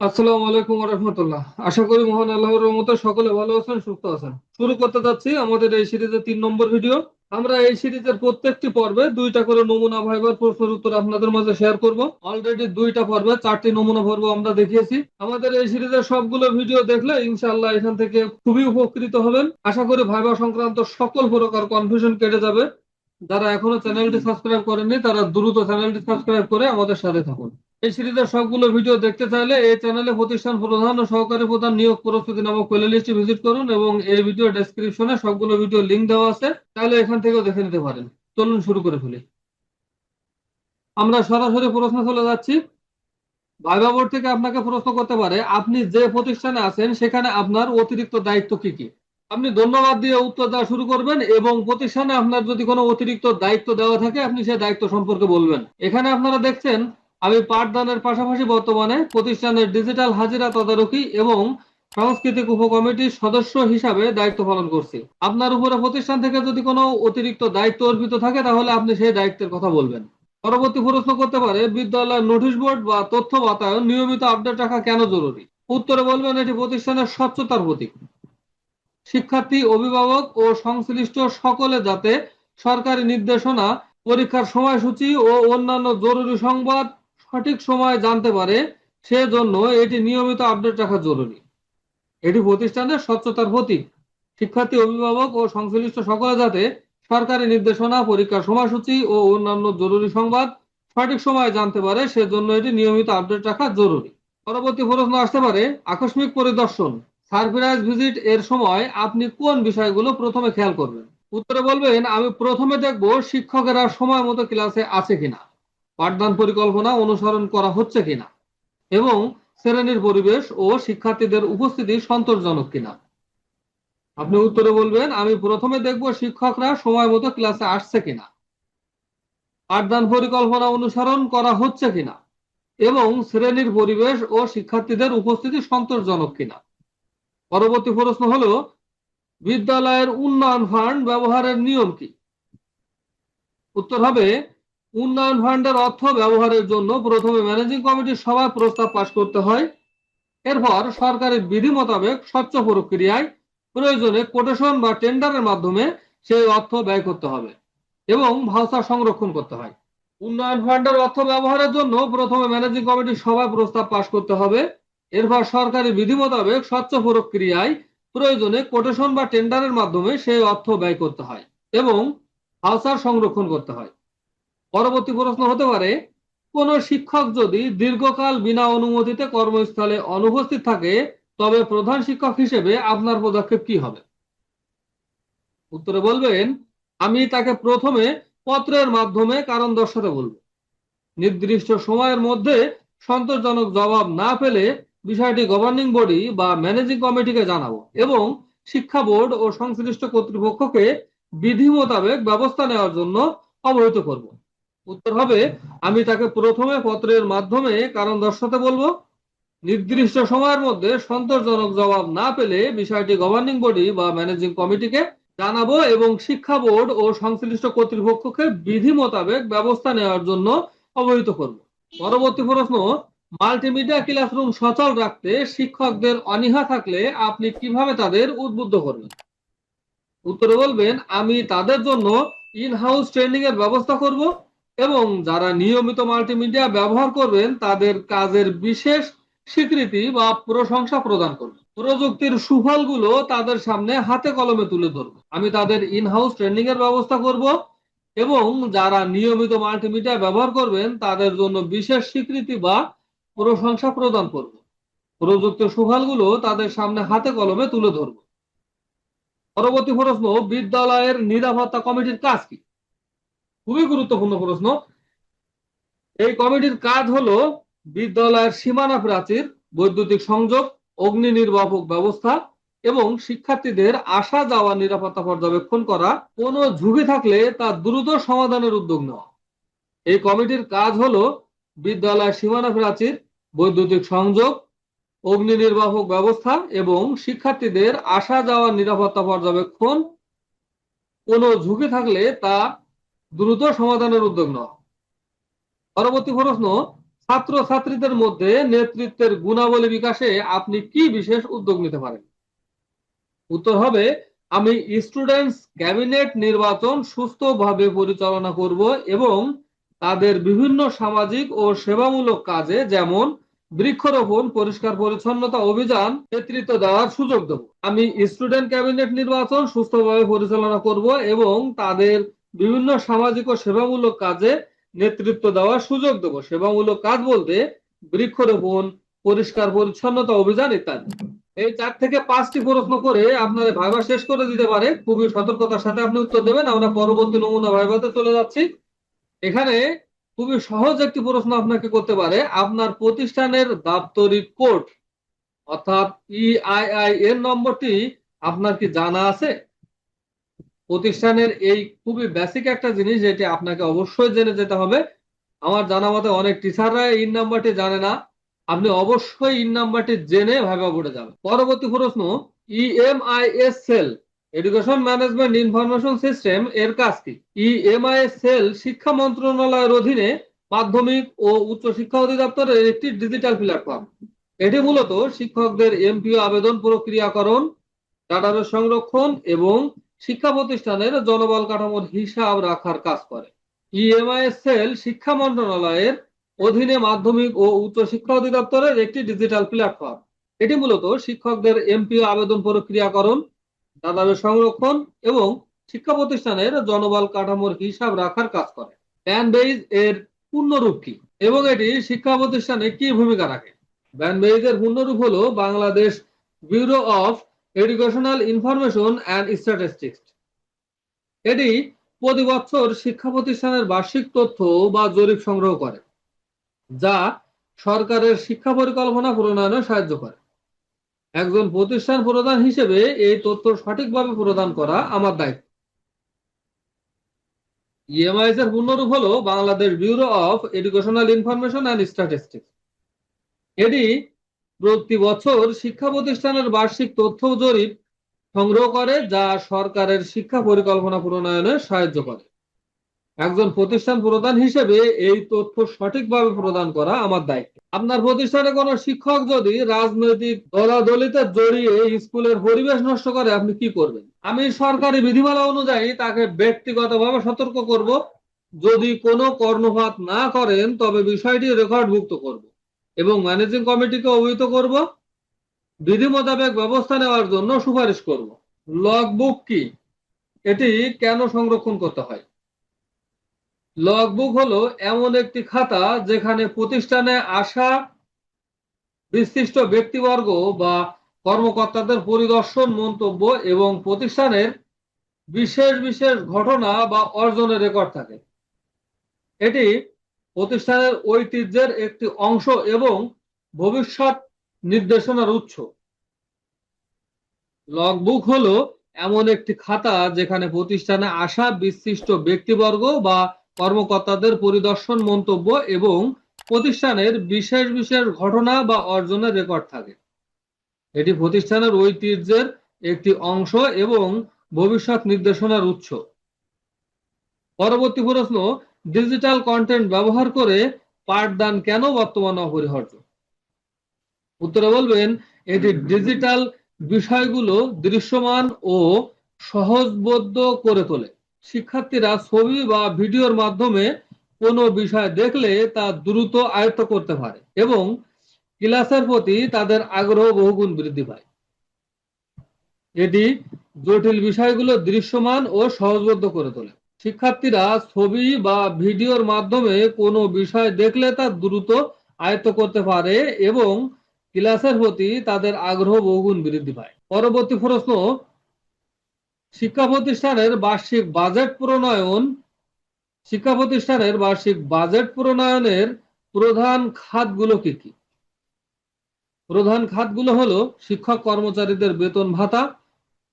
আসসালামু আলাইকুম ওয়া রাহমাতুল্লাহ। আশা করি মহান আল্লাহর রহমতে সকলে ভালো আছেন, সুস্থ আছেন। শুরু করতে যাচ্ছি আমাদের এই সিরিজের 3 নম্বর ভিডিও। আমরা এই সিরিজের প্রত্যেকটি পর্বে দুইটা করে নমুনা ভাইবার প্রশ্নের উত্তর আপনাদের মাঝে শেয়ার করব। অলরেডি দুইটা পর্বে 4টি নমুনা পর্ব আমরা দেখিয়েছি। আমাদের এই সিরিজের সবগুলো ভিডিও দেখলে ইনশাআল্লাহ এখান থেকে খুবই উপকৃত হবেন। আশা করি ভাইবা সংক্রান্ত সকল প্রকার কনফিউশন কেটে যাবে। যারা এখনো চ্যানেলটি সাবস্ক্রাইব করেননি তারা দ্রুত চ্যানেলটি সাবস্ক্রাইব করে আমাদের সাথে থাকুন। এই সিরিজের সবগুলো ভিডিও দেখতে চাইলে এই চ্যানেলে প্রতিষ্ঠান প্রধান ও সহকারী প্রধান নিয়োগ প্রস্তুতি নামক প্লেলিস্টটি ভিজিট করুন এবং এই ভিডিও ডেসক্রিপশনে সবগুলো ভিডিও লিংক দেওয়া আছে, তাহলে এখান থেকেও দেখে নিতে পারেন। চলুন শুরু করে ফেলি। আমরা সরাসরি প্রশ্ন চলে যাচ্ছি। ভাইবা বোর্ড থেকে আপনাকে প্রশ্ন করতে পারে, আপনি যে প্রতিষ্ঠানে আছেন সেখানে আপনার অতিরিক্ত দায়িত্ব কি কি। আপনি ধন্যবাদ দিয়ে উত্তর দেওয়া শুরু করবেন এবং প্রতিষ্ঠানে আপনার যদি কোনো অতিরিক্ত দায়িত্ব দেওয়া থাকে আপনি সেই দায়িত্ব সম্পর্কে বলবেন। এখানে আপনারা দেখছেন আমি পাঠদানের পাশাপাশি বর্তমানে প্রতিষ্ঠানের ডিজিটাল হাজিরা তদারকি এবং সাংস্কৃতিক উপকমিটির সদস্য হিসাবে দায়িত্ব পালন করছি। আপনার উপরে প্রতিষ্ঠান থেকে যদি কোনো অতিরিক্ত দায়িত্ব অর্পিত থাকে তাহলে আপনি সেই দায়িত্বের কথা বলবেন। পরবর্তী প্রশ্ন করতে পারে, বিদ্যালয়ের নোটিশ বোর্ড বা তথ্য বাতায়ন নিয়মিত আপডেট রাখা কেন জরুরি। উত্তরে বলবেন এটি প্রতিষ্ঠানের স্বচ্ছতার প্রতীক। শিক্ষার্থী, অভিভাবক ও সংশ্লিষ্ট সকলে যাতে সরকারি নির্দেশনা, পরীক্ষার সময়সূচি ও অন্যান্য জরুরি সংবাদ সঠিক সময়ে জানতে পারে, সেজন্য এটি নিয়মিত আপডেট রাখা জরুরি। এটি প্রতিষ্ঠানের স্বচ্ছতার প্রতীক। শিক্ষার্থী, অভিভাবক ও সংশ্লিষ্ট সকলে যাতে সরকারি নির্দেশনা, পরীক্ষার সময়সূচি ও অন্যান্য জরুরি সংবাদ সঠিক সময়ে জানতে পারে, সেজন্য এটি নিয়মিত আপডেট রাখা জরুরি। পরবর্তী প্রশ্ন আসতে পারে, আকস্মিক পরিদর্শন সারপ্রাইজ ভিজিট এর সময় আপনি কোন বিষয়গুলো প্রথমে খেয়াল করবেন। উত্তরে বলবেন আমি প্রথমে দেখব শিক্ষকেরা সময় মতো ক্লাসে আছে কিনা, পাঠদান পরিকল্পনা অনুসরণ করা হচ্ছে কিনা এবং শ্রেণীর পরিবেশ ও শিক্ষার্থীদের উপস্থিতি সন্তোষজনক কিনা। আপনি উত্তরে বলবেন আমি প্রথমে দেখব শিক্ষকরা সময় মতো ক্লাসে আসছে কিনা, পাঠদান পরিকল্পনা অনুসরণ করা হচ্ছে কিনা এবং শ্রেণীর পরিবেশ ও শিক্ষার্থীদের উপস্থিতি সন্তোষজনক কিনা। পরবর্তী প্রশ্ন হলো, বিদ্যালয়ের উন্নয়ন ফান্ড ব্যবহারের নিয়ম কি। উত্তর হবে উন্নয়ন ফান্ডের অর্থ ব্যবহারের জন্য প্রথমে ম্যানেজিং কমিটির সভায় প্রস্তাব পাশ করতে হয়। এরপর সরকারের বিধি মোতাবেক স্বচ্ছ প্রক্রিয়ায় প্রয়োজনে কোটেশন বা টেন্ডারের মাধ্যমে সেই অর্থ ব্যয় করতে হবে এবং ভাউচার সংরক্ষণ করতে হয়। উন্নয়ন ফান্ডের অর্থ ব্যবহারের জন্য প্রথমে ম্যানেজিং কমিটির সভায় প্রস্তাব পাশ করতে হবে। এরপর সরকারি বিধি মোতাবেক স্বচ্ছ প্রক্রিয়ায় প্রয়োজনে কোটেশন বা টেন্ডারের মাধ্যমে সেই অর্থ ব্যয় করতে হয় এবং ভাউচার সংরক্ষণ করতে হয়। পরবর্তী প্রশ্ন হতে পারে, কোন শিক্ষক যদি দীর্ঘকাল বিনা অনুমতিতে কর্মস্থলে অনুপস্থিত থাকে তবে প্রধান শিক্ষক হিসেবে আপনার পদক্ষেপ কি হবে। উত্তরে বলবেন আমি তাকে প্রথমে পত্রের মাধ্যমে কারণ দর্শাতে বলবো। নির্দিষ্ট সময়ের মধ্যে সন্তোষজনক জবাব না পেলে বিষয়টি গভর্নিং বডি বা ম্যানেজিং কমিটিকে জানাবো এবং শিক্ষা বোর্ড ও সংশ্লিষ্ট কর্তৃপক্ষকে বিধি মোতাবেক ব্যবস্থা নেওয়ার জন্য অবহিত করব। উত্তর হবে আমি তাকে প্রথমে পত্রের মাধ্যমে কারণ দর্শাতে বলবো। নির্দিষ্ট সময়ের মধ্যে সন্তোষজনক জবাব না পেলে বিষয়টি গভর্নিং বডি বা ম্যানেজিং কমিটিকে জানাবো এবং শিক্ষা বোর্ড ও সংশ্লিষ্ট কর্তৃপক্ষকে বিধি মোতাবেক ব্যবস্থা নেওয়ার জন্য অবহিত করব। পরবর্তী প্রশ্ন, মাল্টিমিডিয়া ক্লাসরুম সচল রাখতে শিক্ষকদের অনীহা থাকলে আপনি কিভাবে তাদের উদ্বুদ্ধ করবেন। উত্তরে বলবেন আমি তাদের জন্য ইন হাউস ট্রেনিং এর ব্যবস্থা করব এবং যারা নিয়মিত মাল্টিমিডিয়া ব্যবহার করবেন তাদের কাজের বিশেষ স্বীকৃতি বা প্রশংসা প্রদান করব। প্রযুক্তির সুফলগুলো তাদের সামনে হাতে কলমে তুলে ধরব। আমি তাদের ইন হাউস ট্রেনিং এর ব্যবস্থা করব এবং যারা নিয়মিত মাল্টিমিডিয়া ব্যবহার করবেন তাদের জন্য বিশেষ স্বীকৃতি বা প্রশংসা প্রদান করব। প্রযুক্তির সুফলগুলো তাদের সামনে হাতে কলমে তুলে ধরব। পরবর্তী প্রশ্ন, বিদ্যালয়ের নিরাপত্তা কমিটির কাজ কি। খুবই গুরুত্বপূর্ণ প্রশ্ন। এই কমিটির কাজ হলো বিদ্যালয়ের সীমানা প্রাচীর, বৈদ্যুতিক সংযোগ, অগ্নি নির্বাপক ব্যবস্থা এবং শিক্ষার্থীদের আসা যাওয়া নিরাপত্তা পর্যবেক্ষণ করা, কোনো ঝুঁকি থাকলে তা দ্রুত সমাধানের উদ্যোগ নেওয়া। এই কমিটির কাজ হলো বিদ্যালয়ের সীমানা প্রাচীর, বৈদ্যুতিক সংযোগ, অগ্নি নির্বাপক ব্যবস্থা এবং শিক্ষার্থীদের আসা যাওয়ার নিরাপত্তা পর্যবেক্ষণ, কোনো ঝুঁকি থাকলে তা দ্রুত সমাধানের উদ্যোগ নেওয়া। পরবর্তী প্রশ্ন, ছাত্রছাত্রীদের মধ্যে নেতৃত্বের গুণাবলী বিকাশে আপনি কি বিশেষ উদ্যোগ নিতে পারেন? উত্তর হবে, আমি স্টুডেন্টস ক্যাবিনেট নির্বাচন সুস্থভাবে পরিচালনা করব এবং তাদের বিভিন্ন সামাজিক ও সেবামূলক কাজে, যেমন বৃক্ষরোপণ, পরিষ্কার পরিচ্ছন্নতা অভিযান নেতৃত্ব দেওয়ার সুযোগ দেব। আমি স্টুডেন্ট ক্যাবিনেট নির্বাচন সুস্থভাবে পরিচালনা করব এবং তাদের বিভিন্ন সামাজিক ও সেবামূলক কাজে নেতৃত্ব দেওয়ার সুযোগ দেব। সেবামূলক কাজ বলতে বৃক্ষরোপণ, পরিষ্কার পরিচ্ছন্নতা অভিযান ইত্যাদি। এই 4 থেকে 5টি প্রশ্ন করে আপনার ভাইবা শেষ করে দিতে পারে। খুবই সতর্কতার সাথে আপনি উত্তর দেবেন। আমরা পরবর্তী নমুনা ভাইবাতে চলে যাচ্ছি। এখানে খুবই সহজ একটি প্রশ্ন আপনাকে করতে পারে, আপনার প্রতিষ্ঠানের দাপ্তরিক কোড অর্থাৎ EIN নম্বরটি আপনার কি জানা আছে? প্রতিষ্ঠানের এই খুবই বেসিক একটা জিনিস, যেটি আপনাকে অবশ্যই জেনে যেতে হবে। আমার জানা মতে অনেক টিচাররা এই নাম্বারটি জানে না। আপনি অবশ্যই ইন নাম্বারটি জেনে ভাইবা বোর্ডে যাবেন। পরবর্তী প্রশ্ন, EMIS cell, education management information system, এর কাজ কি? EMIS সেল শিক্ষা মন্ত্রণালয়ের অধীনে মাধ্যমিক ও উচ্চ শিক্ষা অধিদপ্তরের একটি ডিজিটাল প্ল্যাটফর্ম। এটি মূলত শিক্ষকদের এমপিও আবেদন প্রক্রিয়াকরণ, ডাটাবেস সংরক্ষণ এবং শিক্ষা প্রতিষ্ঠানের জনবল কাঠামোর হিসাব রাখার কাজ করে। EMIS সেল শিক্ষা মন্ত্রণালয়ের অধীনে মাধ্যমিক ও উচ্চ শিক্ষা অধিদপ্তরের একটি ডিজিটাল প্ল্যাটফর্ম। এটি মূলত শিক্ষকদের এমপিও আবেদন প্রক্রিয়াকরণ, ডাটাবেস সংরক্ষণ এবং শিক্ষা প্রতিষ্ঠানের জনবল কাঠামোর হিসাব রাখার কাজ করে। ব্যানবেইজ এর পূর্ণরূপ কি এবং এটি শিক্ষা প্রতিষ্ঠানে কি ভূমিকা রাখে? ব্যানবেইজ এর পূর্ণরূপ হলো Bangladesh bureau of educational information and statistics. এটি প্রতি বছর শিক্ষা প্রতিষ্ঠানের বার্ষিক তথ্য বা জরিপ সংগ্রহ করে, যা সরকারের শিক্ষা পরিকল্পনা প্রণয়নে সাহায্য করে। একজন প্রতিষ্ঠান প্রধান হিসেবে এই তথ্য সঠিকভাবে প্রদান করা আমার দায়িত্ব। EMIS এর পূর্ণরূপ হলো Bangladesh bureau of educational information and statistics. এটি প্রতি বছর শিক্ষা প্রতিষ্ঠানের বার্ষিক তথ্য জরিপ সংগ্রহ করে, যা সরকারের শিক্ষা পরিকল্পনা প্রণয়নে সাহায্য করে। একজন প্রতিষ্ঠান প্রধান হিসেবে এই তথ্য সঠিকভাবে প্রদান করা আমার দায়িত্ব। আপনার প্রতিষ্ঠানে কোনো শিক্ষক যদি রাজনৈতিক দলাদলিতে জড়িয়ে স্কুলের পরিবেশ নষ্ট করে, আপনি কি করবেন? আমি সরকারি বিধিমালা অনুযায়ী তাকে ব্যক্তিগতভাবে সতর্ক করব। যদি কোনো কর্ণপাত না করেন তবে বিষয়টি রেকর্ডভুক্ত করব এবং ম্যানেজিং কমিটিকে অবহিত করব। বিধি মোতাবেক ব্যবস্থা নেওয়ার জন্য সুপারিশ করব। লগবুক কি? এটি কেন সংরক্ষণ করতে হয়? লগবুক হলো এমন একটি খাতা যেখানে প্রতিষ্ঠানে আসা বিশিষ্ট ব্যক্তিবর্গ বা কর্মকর্তাদের পরিদর্শন, মন্তব্য এবং প্রতিষ্ঠানের বিশেষ বিশেষ ঘটনা বা অর্জনের রেকর্ড থাকে। এটি প্রতিষ্ঠানের ঐতিহ্যের একটি অংশ এবং ভবিষ্যৎ নির্দেশনার উৎস। লগবুক হলো এমন একটি খাতা যেখানে প্রতিষ্ঠানে আসা বিশিষ্ট ব্যক্তিবর্গ বা কর্মকর্তাদের পরিদর্শন, মন্তব্য এবং প্রতিষ্ঠানের বিশেষ বিশেষ ঘটনা বা অর্জনের রেকর্ড থাকে। এটি প্রতিষ্ঠানের ঐতিহ্যের একটি অংশ এবং ভবিষ্যৎ নির্দেশনার উৎস। পরবর্তী প্রশ্ন, ডিজিটাল কন্টেন্ট ব্যবহার করে পাঠদান কেন বর্তমানে অপরিহার্য? উত্তরে বলবেন, এটি ডিজিটাল বিষয়গুলো দৃশ্যমান ও সহজবোধ্য করে তোলে। শিক্ষার্থীরা ছবি বা ভিডিওর মাধ্যমে কোনো বিষয় দেখলে তা দ্রুত আয়ত্ত করতে পারে এবং ক্লাসের প্রতি তাদের আগ্রহ বহুগুণ বৃদ্ধি পায়। এটি জটিল বিষয়গুলো দৃশ্যমান ও সহজবোধ্য করে তোলে। শিক্ষার্থীরা ছবি বা ভিডিওর মাধ্যমে কোনো বিষয় দেখলে তা দ্রুত আয়ত্ত করতে পারে এবং ক্লাসের প্রতি তাদের আগ্রহ বহুগুণ বৃদ্ধি পায়। পরবর্তী প্রশ্ন, শিক্ষা প্রতিষ্ঠানের বার্ষিক বাজেট প্রণয়নের প্রধান খাতগুলো কি কি? প্রধান খাতগুলো হলো শিক্ষক কর্মচারীদের বেতন ভাতা,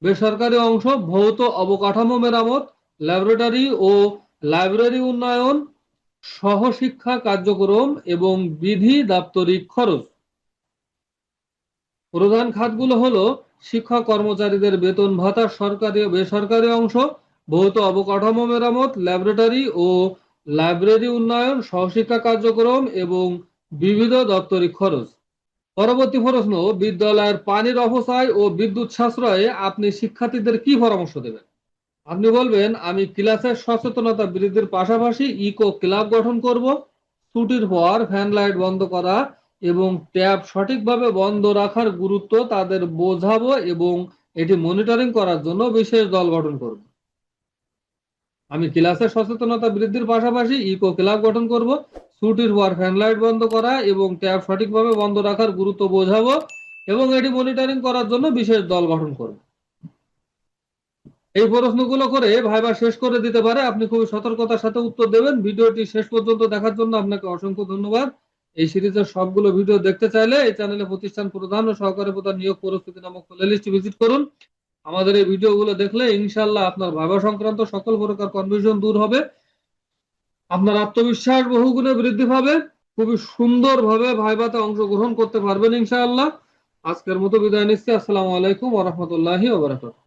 বেসরকারি অংশ, ভৌত অবকাঠামো মেরামত, ল্যাবরেটরি ও লাইব্রেরি উন্নয়ন, সহশিক্ষা কার্যক্রম এবং বিধি দাপ্তরিক খরচ। প্রধান খাতগুলো হলো শিক্ষক কর্মচারীদের বেতন ভাতা, সরকারি ও বেসরকারি অংশ, ভৌত অবকাঠামো মেরামত, ল্যাবরেটরি ও লাইব্রেরি উন্নয়ন, সহশিক্ষা কার্যক্রম এবং বিবিধ দাপ্তরিক খরচ। পরবর্তী প্রশ্ন, বিদ্যালয়ের পানির অপচয় ও বিদ্যুৎ সাশ্রয়ে আপনি শিক্ষার্থীদের কি পরামর্শ দেবেন? আপনি বলবেন, আমি ক্লাসের সচেতনতা বৃদ্ধির পাশাপাশি ইকো ক্লাব গঠন করব, ছুটির পর ফ্যান লাইট বন্ধ করা এবং ট্যাপ সঠিকভাবে বন্ধ রাখার গুরুত্ব তাদের বোঝাবো এবং এটি মনিটরিং করার জন্য বিশেষ দল গঠন করব। আমি ক্লাসের সচেতনতা বৃদ্ধির পাশাপাশি ইকো ক্লাব গঠন করব, ছুটির পর ফ্যান লাইট বন্ধ করা এবং ট্যাপ সঠিকভাবে বন্ধ রাখার গুরুত্ব বোঝাবো এবং এটি মনিটরিং করার জন্য বিশেষ দল গঠন করব। এই প্রশ্নগুলো করে ভাইবা শেষ করে দিতে পারে। আপনি খুবই সতর্কতার সাথে উত্তর দেবেন। ভিডিওটি শেষ পর্যন্ত দেখার জন্য আপনাকে অসংখ্য ধন্যবাদ। এই সিরিজের সবগুলো ভিডিও দেখতে চাইলে এই চ্যানেলে প্রতিষ্ঠান প্রধান ও সহকারী প্রধান নিয়োগ প্রস্তুতি নামক প্লেলিস্ট ভিজিট করুন। আমাদের এই ভিডিওগুলো দেখলে ইনশাআল্লাহ আপনার ভাইবা সংক্রান্ত সকল প্রকার কনফিউশন দূর হবে, আপনার আত্মবিশ্বাস বহুগুণে বৃদ্ধি পাবে, খুবই সুন্দরভাবে ভাইভাতে অংশগ্রহণ করতে পারবেন ইনশাআল্লাহ। আজকের মতো বিদায় নিচ্ছি। আসসালামু আলাইকুম ওয়া রাহমাতুল্লাহি ওয়া বারাকাতুহু।